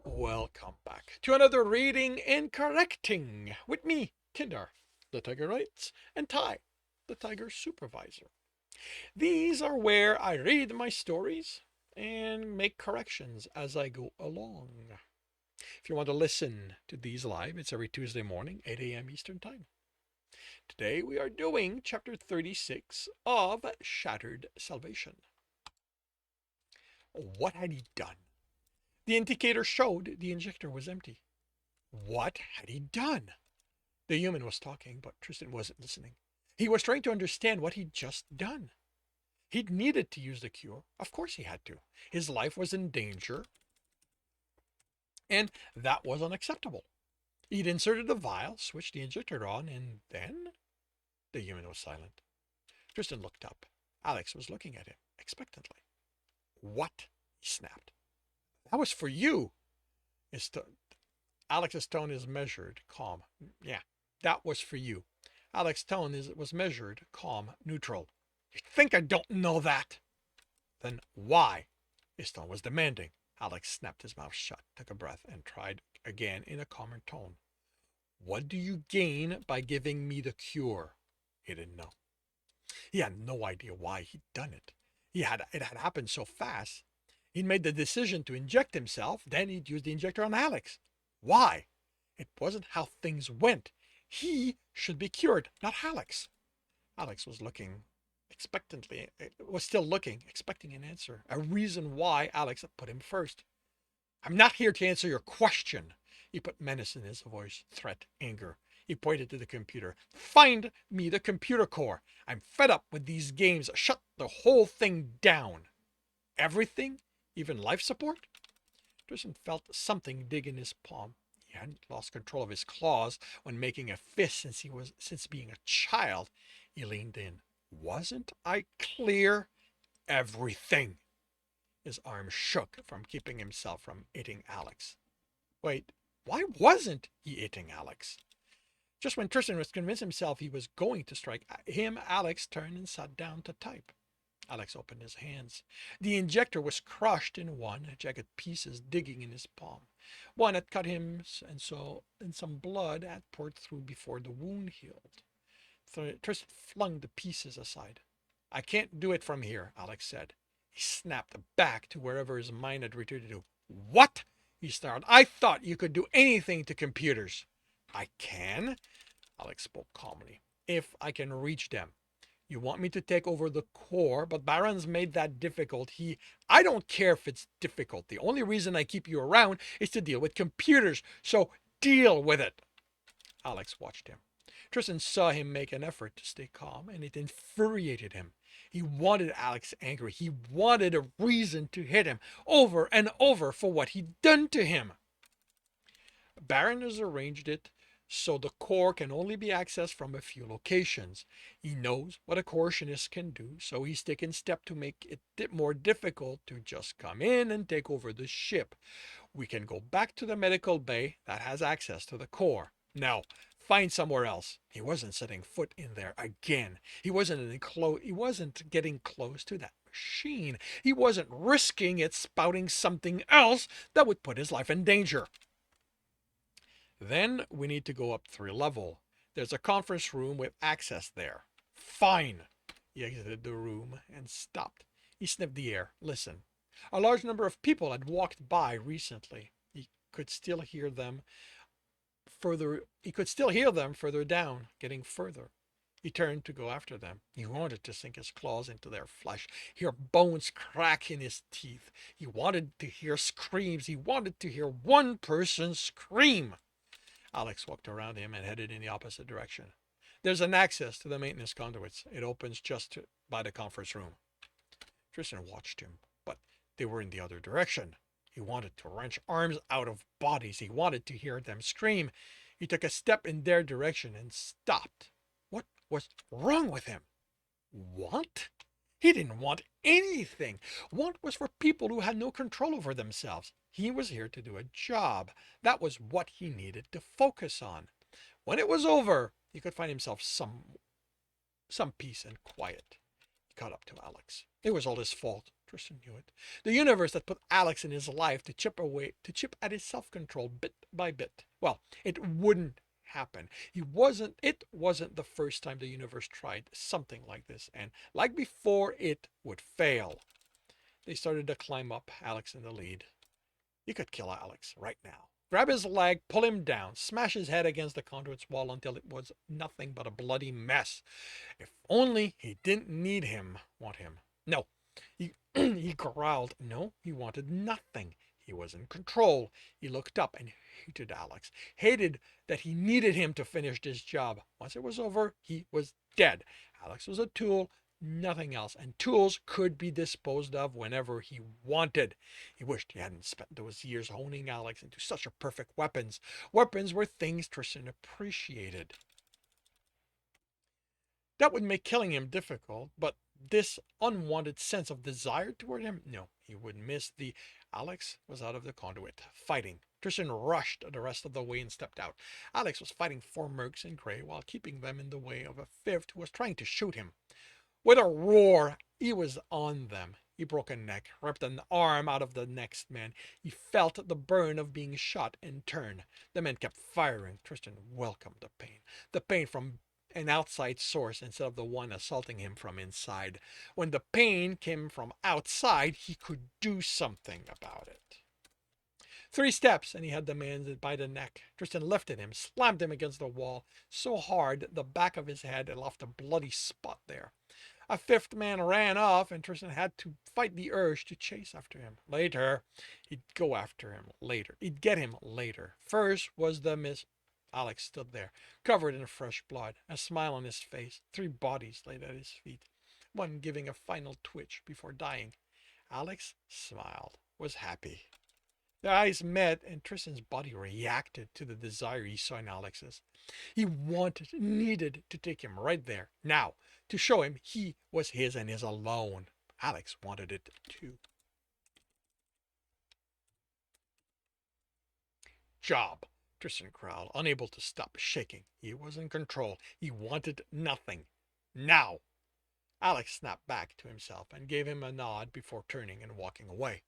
Welcome back to another reading and correcting with me, Kinder, the Tiger Writes, and Ty, the Tiger Supervisor. These are where I read my stories and make corrections as I go along. If you want to listen to these live, it's every Tuesday morning, 8 a.m. Eastern Time. Today we are doing chapter 36 of Shattered Salvation. What had he done? The indicator showed the injector was empty. What had he done? The human was talking, but Tristan wasn't listening. He was trying to understand what he'd just done. He'd needed to use the cure. Of course he had to. His life was in danger, and that was unacceptable. He'd inserted the vial, switched the injector on, and then the human was silent. Tristan looked up. Alex was looking at him expectantly. What? He snapped. That was for you. Alex's tone is measured, calm. Yeah, that was for you. Alex's tone was measured, calm, neutral. You think I don't know that? Then why? His tone was demanding. Alex snapped his mouth shut, took a breath, and tried again in a calmer tone. What do you gain by giving me the cure? He didn't know. He had no idea why he'd done it. It had happened so fast. He'd made the decision to inject himself, then he'd use the injector on Alex. Why? It wasn't how things went. He should be cured, not Alex. Alex was still looking, expecting an answer, a reason why Alex had put him first. I'm not here to answer your question. He put menace in his voice, threat, anger. He pointed to the computer. Find me the computer core. I'm fed up with these games. Shut the whole thing down. Everything? Even life support? Tristan felt something dig in his palm. He hadn't lost control of his claws when making a fist since being a child. He leaned in. Wasn't I clear? Everything. His arm shook from keeping himself from hitting Alex. Wait, why wasn't he hitting Alex? Just when Tristan was convinced himself he was going to strike him, Alex turned and sat down to type. Alex opened his hands. The injector was crushed in one, jagged pieces digging in his palm. One had cut him, and some blood had poured through before the wound healed. Tristan flung the pieces aside. I can't do it from here, Alex said. He snapped back to wherever his mind had retreated to. What? He snarled. I thought you could do anything to computers. I can? Alex spoke calmly. If I can reach them. You want me to take over the core, but Baron's made that difficult. I don't care if it's difficult. The only reason I keep you around is to deal with computers. So deal with it. Alex watched him. Tristan saw him make an effort to stay calm, and it infuriated him. He wanted Alex angry. He wanted a reason to hit him over and over for what he'd done to him. Baron has arranged it so the core can only be accessed from a few locations. He knows what a coercionist can do, so he's taken steps to make it more difficult to just come in and take over the ship. We can go back to the medical bay that has access to the core. Now, find somewhere else. He wasn't setting foot in there again. He wasn't getting close to that machine. He wasn't risking it spouting something else that would put his life in danger. Then we need to go up 3 levels. There's a conference room with access there. Fine. He exited the room and stopped. He sniffed the air. Listen. A large number of people had walked by recently. He could still hear them further down, getting further. He turned to go after them. He wanted to sink his claws into their flesh, hear bones crack in his teeth. He wanted to hear screams. He wanted to hear one person scream. Alex walked around him and headed in the opposite direction. There's an access to the maintenance conduits. It opens just by the conference room. Tristan watched him, but they were in the other direction. He wanted to wrench arms out of bodies. He wanted to hear them scream. He took a step in their direction and stopped. What was wrong with him? Want? He didn't want anything. Want was for people who had no control over themselves. He was here to do a job. That was what he needed to focus on. When it was over, he could find himself some peace and quiet. caught up to Alex. It was all his fault. Tristan knew it. The universe that put Alex in his life to chip at his self-control bit by bit. Well, it wouldn't happen. It wasn't the first time the universe tried something like this, and like before, it would fail. They started to climb up, Alex in the lead. You could kill Alex right now. Grab his leg, pull him down, smash his head against the conduit's wall until it was nothing but a bloody mess. If only he didn't want him. No, he, he growled. No, he wanted nothing. He was in control. He looked up and hated Alex. Hated that he needed him to finish this job. Once it was over, he was dead. Alex was a tool, nothing else, and tools could be disposed of whenever he wanted. He wished he hadn't spent those years honing Alex into such a perfect weapons. Weapons were things Tristan appreciated. That would make killing him difficult, but this unwanted sense of desire toward him, no, he would miss the. Alex was out of the conduit, fighting. Tristan rushed the rest of the way and stepped out. Alex was fighting 4 mercs in gray while keeping them in the way of a fifth who was trying to shoot him. With a roar, he was on them. He broke a neck, ripped an arm out of the next man. He felt the burn of being shot in turn. The men kept firing. Tristan welcomed the pain. The pain from an outside source instead of the one assaulting him from inside. When the pain came from outside, he could do something about it. 3 steps, and he had the man by the neck. Tristan lifted him, slammed him against the wall so hard the back of his head had left a bloody spot there. A 5th man ran off, and Tristan had to fight the urge to chase after him. Later, he'd go after him later. He'd get him later. First was the miss. Alex stood there, covered in fresh blood, a smile on his face. 3 bodies laid at his feet, one giving a final twitch before dying. Alex smiled, was happy. Their eyes met, and Tristan's body reacted to the desire he saw in Alex's. He needed to take him right there, now, to show him he was his and his alone. Alex wanted it too. Job, Tristan growled, unable to stop shaking. He was in control. He wanted nothing. Now. Alex snapped back to himself and gave him a nod before turning and walking away.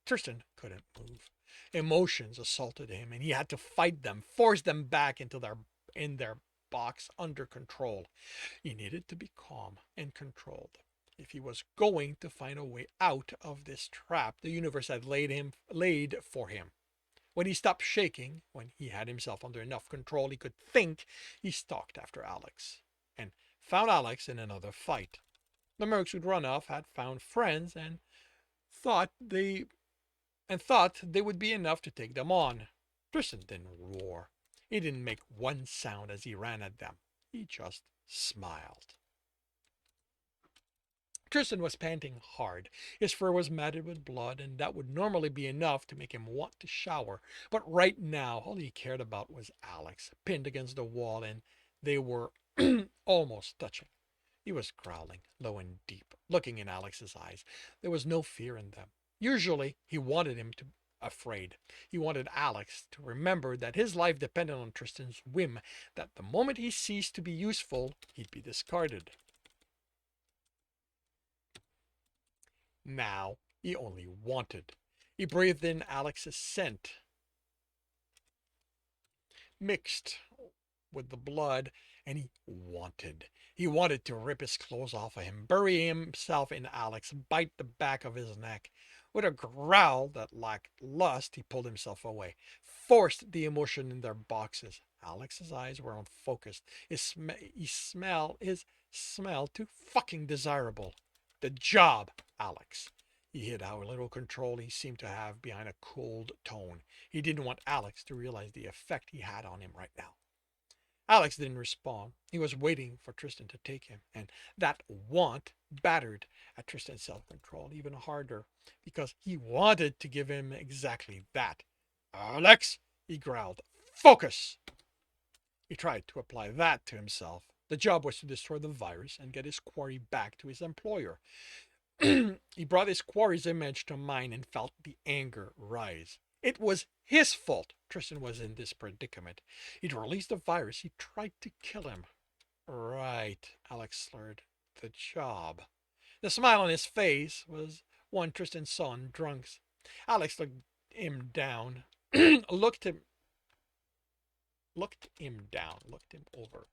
Tristan couldn't move. Emotions assaulted him, and he had to fight them, force them back into their box under control. He needed to be calm and controlled. If he was going to find a way out of this trap the universe had laid for him. When he stopped shaking, when he had himself under enough control he could think, he stalked after Alex and found Alex in another fight. The mercs who'd run off had found friends and thought they would be enough to take them on. Tristan didn't roar. He didn't make one sound as he ran at them. He just smiled. Tristan was panting hard. His fur was matted with blood, and that would normally be enough to make him want to shower. But right now, all he cared about was Alex, pinned against the wall, and they were almost touching. He was growling, low and deep, looking in Alex's eyes. There was no fear in them. Usually, he wanted him to be afraid. He wanted Alex to remember that his life depended on Tristan's whim, that the moment he ceased to be useful, he'd be discarded. Now, he only wanted. He breathed in Alex's scent, mixed with the blood, and he wanted. He wanted to rip his clothes off of him, bury himself in Alex, bite the back of his neck. With a growl that lacked lust, he pulled himself away, forced the emotion in their boxes. Alex's eyes were unfocused. His smell too fucking desirable. The job, Alex. He hid how little control he seemed to have behind a cold tone. He didn't want Alex to realize the effect he had on him right now. Alex didn't respond. He was waiting for Tristan to take him, and that want battered at Tristan's self-control even harder because he wanted to give him exactly that. Alex, he growled, focus! He tried to apply that to himself. The job was to destroy the virus and get his quarry back to his employer. He brought his quarry's image to mind and felt the anger rise. It was his fault Tristan was in this predicament. He'd released the virus. He tried to kill him. Right, Alex slurred. the job. The smile on his face was one Tristan saw in drunks. Alex looked him looked him over,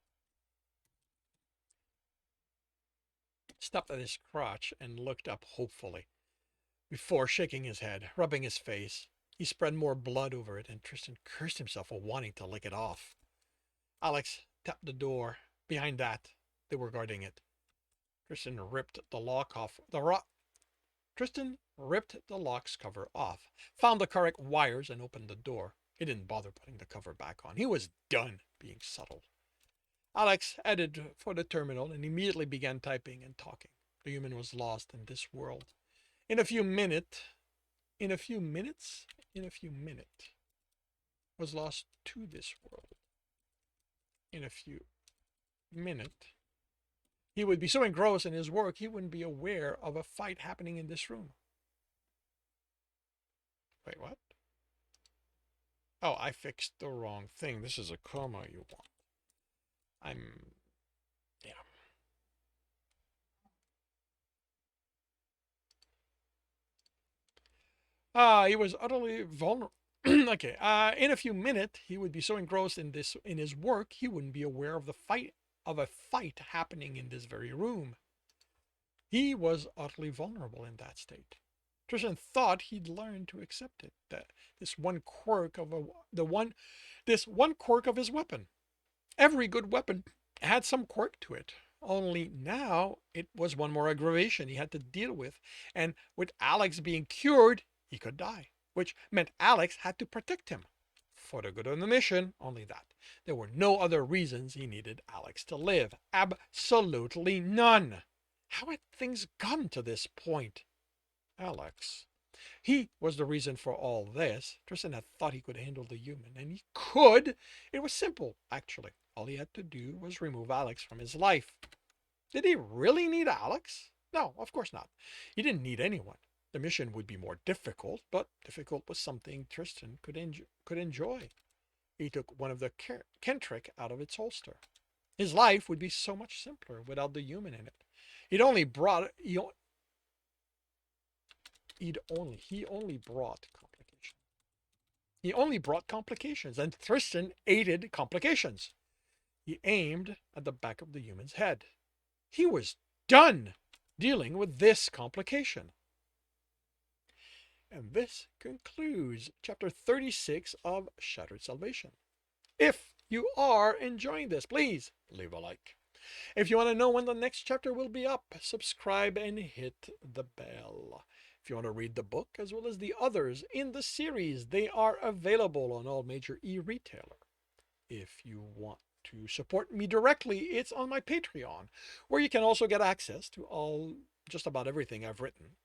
stopped at his crotch and looked up hopefully, before shaking his head, rubbing his face. He spread more blood over it, and Tristan cursed himself for wanting to lick it off. Alex tapped the door. Behind that, they were guarding it. Tristan ripped the lock off Tristan ripped the lock's cover off, found the correct wires, and opened the door. He didn't bother putting the cover back on. He was done being subtle. Alex headed for the terminal and immediately began typing and talking. The human was lost in this world. In a few minutes, was lost to this world. In a few minutes, he would be so engrossed in his work he wouldn't be aware of a fight happening in this room. Wait, what? Oh, I fixed the wrong thing. This is a comma you want. Yeah. He was utterly vulnerable. Okay. In a few minutes, he would be so engrossed in his work, he wouldn't be aware of a fight happening in this very room. He was utterly vulnerable in that state. Tristan thought he'd learned to accept it. This one quirk of his weapon. Every good weapon had some quirk to it. Only now it was one more aggravation he had to deal with, and with Alex being cured, he could die, which meant Alex had to protect him. For the good of the mission, only that. There were no other reasons he needed Alex to live. Absolutely none. How had things gotten to this point? Alex. He was the reason for all this. Tristan had thought he could handle the human, and he could. It was simple, actually. All he had to do was remove Alex from his life. Did he really need Alex? No, of course not. He didn't need anyone. The mission would be more difficult, but difficult was something Tristan could enjoy. He took one of the Kentrick out of its holster. His life would be so much simpler without the human in it. He only brought complications. He only brought complications, and Tristan aided complications. He aimed at the back of the human's head. He was done dealing with this complication. And this concludes chapter 36 of Shattered Salvation. If you are enjoying this, please leave a like. If you want to know when the next chapter will be up, subscribe and hit the bell. If you want to read the book as well as the others in the series, they are available on all major e-retailer. If you want to support me directly, it's on my Patreon, where you can also get access to just about everything I've written.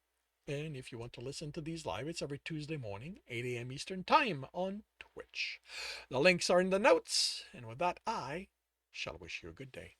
And if you want to listen to these live, it's every Tuesday morning, 8 a.m. Eastern Time on Twitch. The links are in the notes. And with that, I shall wish you a good day.